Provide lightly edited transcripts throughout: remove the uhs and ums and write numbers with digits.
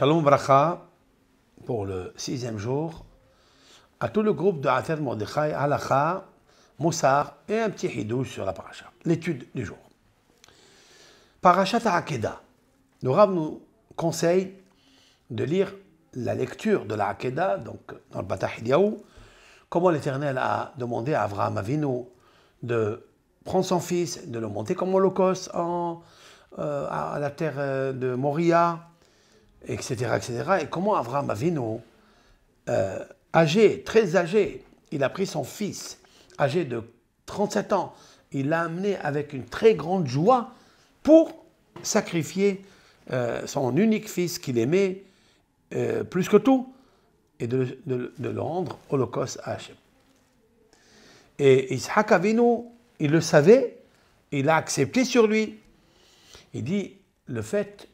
Shalom Bracha pour le 6e jour à tout le groupe de Ater Mordechai, Halacha, Moussar et un petit hidouche sur la paracha. L'étude du jour. Parashat Ha'Akedah. Le Rav nous conseille de lire la lecture de la Ha'Akedah, donc dans le Batah Eliyahu, comment l'Éternel a demandé à Avraham Avinu de prendre son fils, de le monter comme holocauste à la terre de Moria, etc., etc. Et comment Avraham Avinu, âgé, très âgé, il a pris son fils, âgé de 37 ans, il l'a amené avec une très grande joie pour sacrifier son unique fils qu'il aimait plus que tout, et de le rendre holocauste à Hachem. Et Yitzhak Avinu, il le savait, il l'a accepté sur lui. Il dit, le fait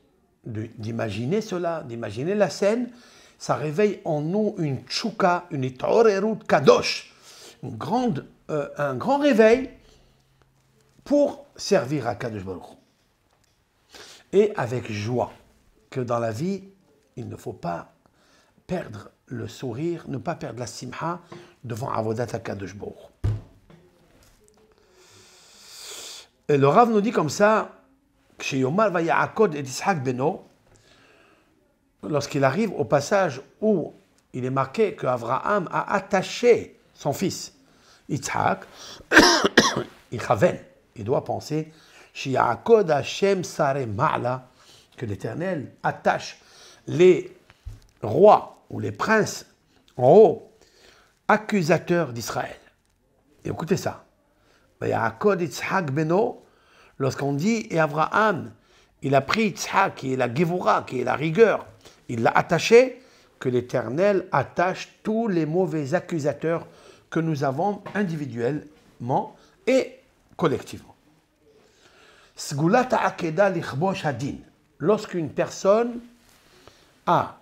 d'imaginer cela, d'imaginer la scène, ça réveille en nous une tchouka, une itorerut kadosh, un grand réveil pour servir à Kadosh Baruch Hu. Et avec joie, que dans la vie, il ne faut pas perdre le sourire, ne pas perdre la simha devant Avodat HaKadosh Baruch Hu. Et le Rav nous dit comme ça, lorsqu'il arrive au passage où il est marqué qu'Avraham a attaché son fils Yitzhak, il doit penser que l'Éternel attache les rois ou les princes en haut, accusateurs d'Israël. Et écoutez ça. Lorsqu'on dit, et Avraham, il a pris Yitzhak, qui est la Gevura, qui est la rigueur, il l'a attaché, que l'Éternel attache tous les mauvais accusateurs que nous avons individuellement et collectivement. Lorsqu'une personne a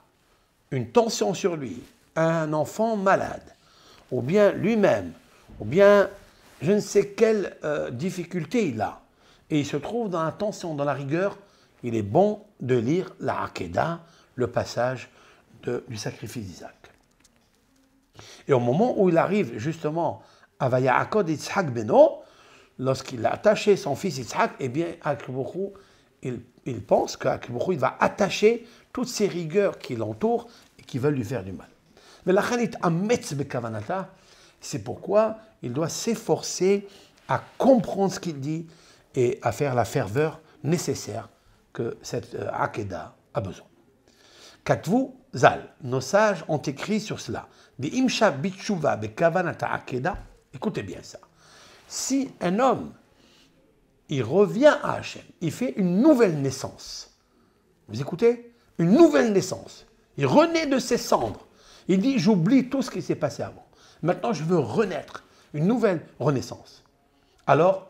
une tension sur lui, un enfant malade, ou bien lui-même, ou bien je ne sais quelle difficulté il a, et il se trouve dans la tension, dans la rigueur, il est bon de lire la Ha'Akedah, le passage du sacrifice d'Isaac. Et au moment où il arrive justement à Vaya'akod Yitzhak Beno, lorsqu'il a attaché son fils Yitzhak, eh bien, Akibouchou, il pense qu'Akibouchou va attacher toutes ces rigueurs qui l'entourent et qui veulent lui faire du mal. Mais la Khanit Ametz Bekavanata, c'est pourquoi il doit s'efforcer à comprendre ce qu'il dit et à faire la ferveur nécessaire que cette Ha'Akedah a besoin. Katvu Zal, nos sages ont écrit sur cela. Imsha Bitshuva Bekavanata Ha'Akedah, écoutez bien ça. Si un homme, il revient à Hachem, il fait une nouvelle naissance. Vous écoutez? Une nouvelle naissance. Il renaît de ses cendres. Il dit, j'oublie tout ce qui s'est passé avant. Maintenant, je veux renaître. Une nouvelle renaissance. Alors,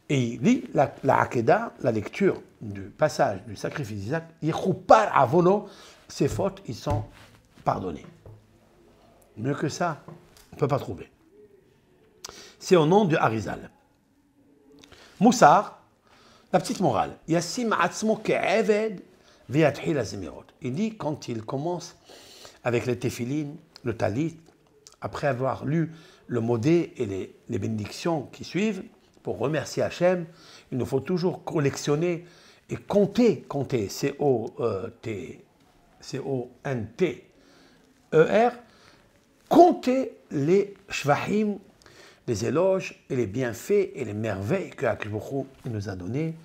et il lit la Ha'Akedah, la lecture du passage du sacrifice d'Isaac, Yechupar Avono, ses fautes, ils sont pardonnées. Mieux que ça, on ne peut pas trouver. C'est au nom du Harizal. Moussar, la petite morale. Yassim atzmo ke'eved v'yatchil hazemirot. Il dit, quand il commence avec les téphilines, le talit, après avoir lu le modé et les bénédictions qui suivent, pour remercier Hachem, il nous faut toujours collectionner et compter, C-O-N-T-E-R, compter les shvahim, les éloges et les bienfaits et les merveilles que Akibouchou nous a donnés.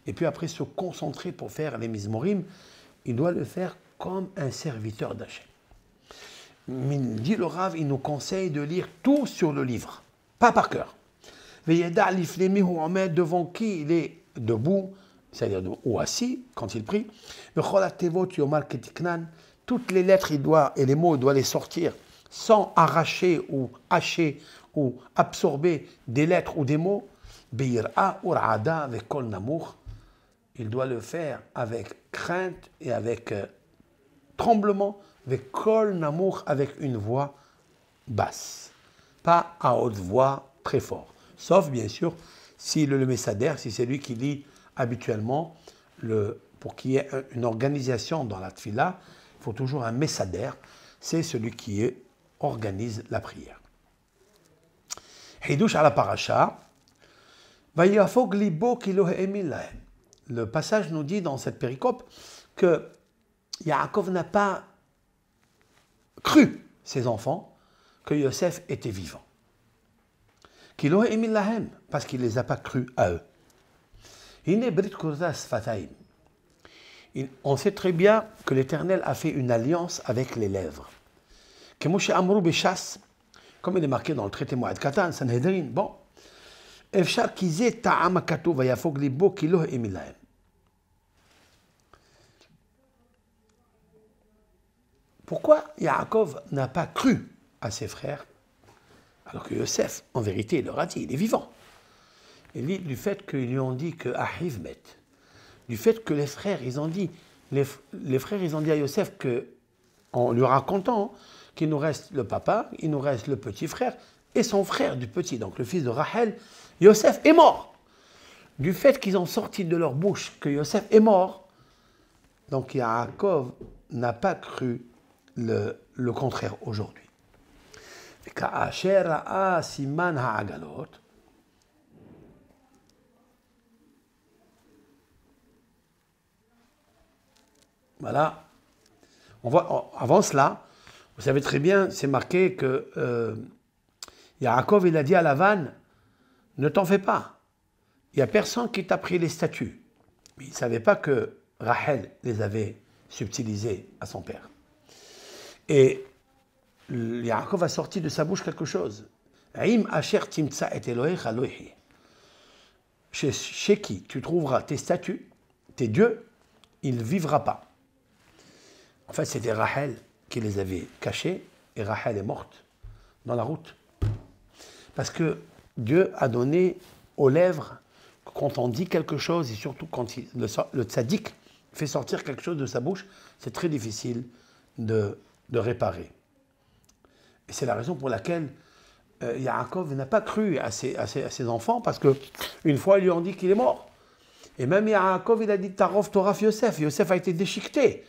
Et puis après se concentrer pour faire les mizmorim, il doit le faire comme un serviteur d'Hachem. Il dit le Rav, il nous conseille de lire tout sur le livre, pas par cœur. Devant qui il est debout, c'est-à-dire ou assis quand il prie. Toutes les lettres et les mots, il doit les sortir sans arracher ou hacher ou absorber des lettres ou des mots. Il doit le faire avec crainte et avec tremblement, avec kol namour, avec une voix basse, pas à haute voix très fort. Sauf bien sûr si le Messader, si c'est lui qui lit habituellement le pour qu'il y ait une organisation dans la tfila, il faut toujours un messader, c'est celui qui organise la prière. Hidouche à la paracha, le passage nous dit dans cette péricope que Yaakov n'a pas cru ses enfants que Yosef était vivant. Parce qu'il ne les a pas crus à eux. On sait très bien que l'Éternel a fait une alliance avec les lèvres. Comme il est marqué dans le traité Moed Katan, Sanhedrin, bon. Pourquoi Yaakov n'a pas cru à ses frères alors que Yosef, en vérité, il leur a dit, il est vivant. Et du fait qu'ils lui ont dit que Ahiv met, du fait que les frères, ils ont dit à Yosef que, en lui racontant qu'il nous reste le papa, il nous reste le petit frère et son frère du petit, donc le fils de Rachel, Yosef est mort. Du fait qu'ils ont sorti de leur bouche que Yosef est mort, donc Yaakov n'a pas cru le contraire aujourd'hui. Voilà. Avant cela, vous savez très bien, c'est marqué que Yaakov, il a dit à Lavan, ne t'en fais pas. Il n'y a personne qui t'a pris les statues. Mais il ne savait pas que Rachel les avait subtilisés à son père. Et Yaakov a sorti de sa bouche quelque chose. Chez qui tu trouveras tes statues, tes dieux, il ne vivra pas. En fait, c'était Rachel qui les avait cachés, et Rachel est morte dans la route. Parce que Dieu a donné aux lèvres, quand on dit quelque chose, et surtout quand le tzaddik fait sortir quelque chose de sa bouche, c'est très difficile de réparer. Et c'est la raison pour laquelle Yaakov n'a pas cru à ses enfants, parce qu'une fois, ils lui ont dit qu'il est mort. Et même Yaakov, il a dit Tarov Toraf Yosef. Yosef a été déchiqueté.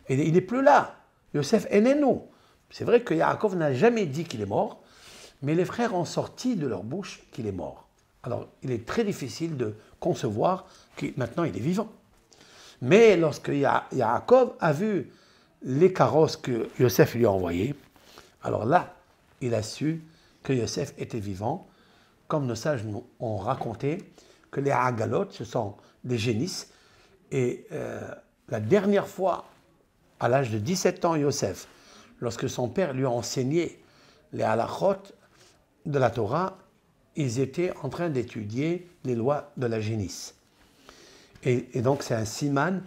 Et il n'est plus là. Yosef est né nous. C'est vrai que Yaakov n'a jamais dit qu'il est mort, mais les frères ont sorti de leur bouche qu'il est mort. Alors, il est très difficile de concevoir que maintenant il est vivant. Mais lorsque Yaakov a vu les carrosses que Yosef lui a envoyées, alors là, il a su que Yosef était vivant, comme nos sages nous ont raconté que les Agalot, ce sont des génisses, et la dernière fois, à l'âge de 17 ans, Yosef, lorsque son père lui a enseigné les halachot de la Torah, ils étaient en train d'étudier les lois de la génisse. Et donc c'est un siman,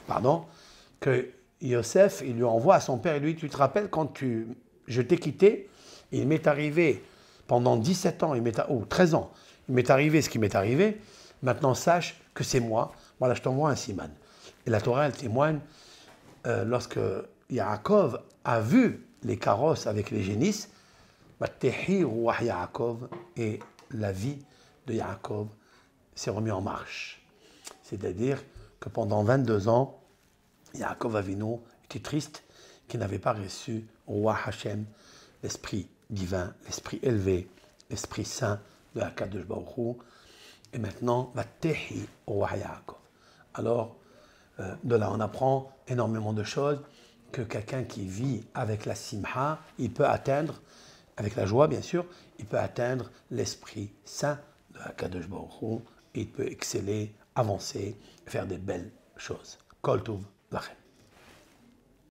pardon, que Yosef, il lui envoie à son père, et lui, tu te rappelles quand je t'ai quitté, il m'est arrivé, pendant 17 ans, ou 13 ans, il m'est arrivé ce qui m'est arrivé, maintenant sache que c'est moi, voilà, je t'envoie un siman. Et la Torah, elle témoigne, lorsque Yaakov a vu les carrosses avec les génisses, et la vie de Yaakov s'est remise en marche. C'est-à-dire que pendant 22 ans, Yaakov Avinu était triste qu'il n'avait pas reçu Roi Hashem, l'esprit divin, l'esprit élevé, l'esprit saint de Hakadosh Baruch Hu. Et maintenant, Vatehi Roi Yaakov. Alors, de là, on apprend énormément de choses, que quelqu'un qui vit avec la simha, il peut atteindre, avec la joie bien sûr, il peut atteindre l'esprit saint de Hakadosh Baruch Hu, et il peut exceller, avancer, faire des belles choses. Kol Tov Lachem.